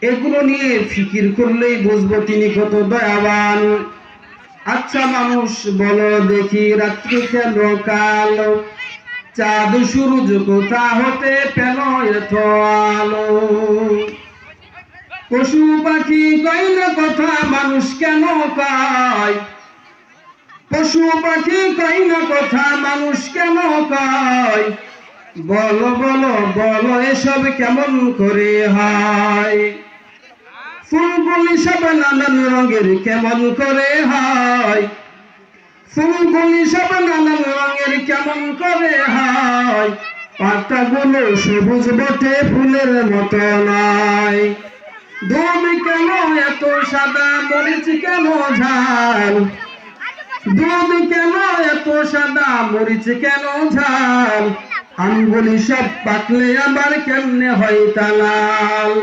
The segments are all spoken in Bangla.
এগুলো নিয়ে ফিকির করলেই বুঝবো তিনি কত দয়াবান। আচ্ছা মানুষ বলো দেখি, রাত্রি কেন কালো, চাঁদ সূরজ কোথা হতে পেল এত আলো? পশু পাখি কয় না কথা, মানুষ কেন কয়? পশু পাখি কয় না কথা, মানুষ কেন কয়? বলো বলো বলো এসব কেমন করে হয়? ফুলগুলি সব নানান রঙের কেমন করে হয়? ফুলগুলি সব নানান রঙের কেমন করে হয়? পাতাগুলো সবুজ বটে, ফুলের মতো নয়। দুধ কেন এত সাদা, মরিচ কেন ঝাল? দুধ কেন এত সাদা, মরিচ কেন ঝাল? আমগুলি সব পাকলে আবার কেমনে হয় তা লাল?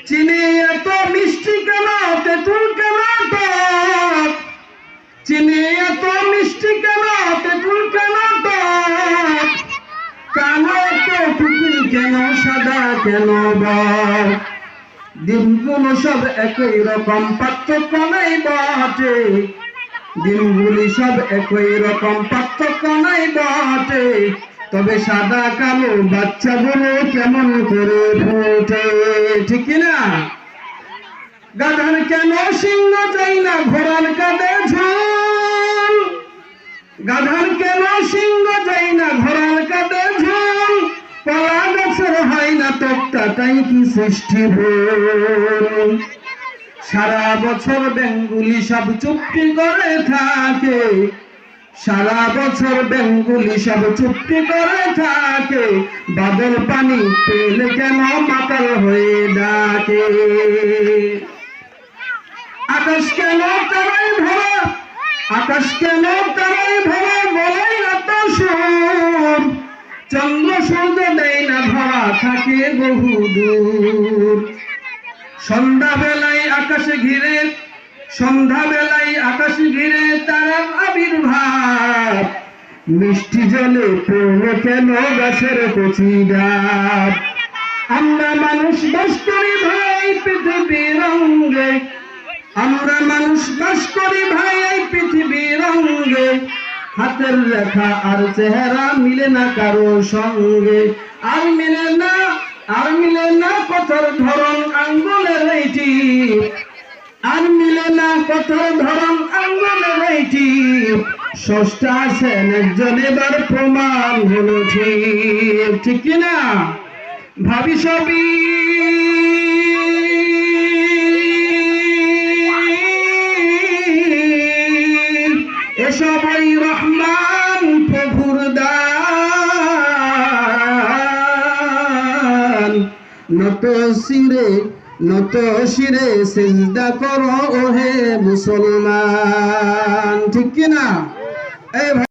চিনি এত মিষ্টি কেন, তেঁতুল কেন টক? চিনি এত মিষ্টি কেন, তেঁতুল কেন টক? কালো তো টুকুই কেন, সাদা কেন বক? দিনগুলো সব একই রকম, পার্থক্য নাই বটে। দিনগুলি সব একই রকম, পার্থক্য নাই বটে। তবে সাদা কালো বাচ্চাগুলো কেমন করে ফুটে, ঠিক না? গাধার কেন সিংহ চাই না, ঘোড়ার কাঁধে ঝুল? গাধার কেন সিংহ চাই না, ঘোড়ার কাঁধে ঝুল? কলা গাছের হয় না তক্তা, তাই কি সৃষ্টি ভুল? সারা বছর বেঙ্গুলি সব চুপটি করে থাকে, সারা বছর বেঙ্গুলি সব চুপটি করে থাকে। বাদল পানি পেলে কেন মাতাল হয়ে ডাকে? আকাশ কেন তারাই ভরা, আকাশ কেন তারাই ভরা, বলাই এত সুর? চন্দ্র সূর্য দেয় না ধরা, থাকে বহু দূর। সন্ধ্যা বেলায় আকাশ ঘিরে, সন্ধ্যা বেলায় আকাশ ঘিরে তারার আবির্ভাব। মিষ্টি জলে পড়ল কেন গাছের কচি ডাব? আমরা মানুষ বাস করি ভাই পৃথিবীর অঙ্গে, আমরা মানুষ বাস করি ভাই এই পৃথিবীর অঙ্গে। হাতের রেখা আর চেহারা মিলে না কারো সঙ্গে, আর মিলে না, আর মিলে না কথার ধরন আঙ্গুলের এইটি, আর মিলে না কথার ধরন আঙ্গুলের এইটি। স্রষ্টা আছেন একজন, এবার প্রমাণ হলো ঠিক, ঠিক কিনা? ভাবি সবই এসবই রহমান প্রভুর দান। নত শিরে, নত শিরে সিজদা করো ওহে মুসলমান, ঠিক কিনা?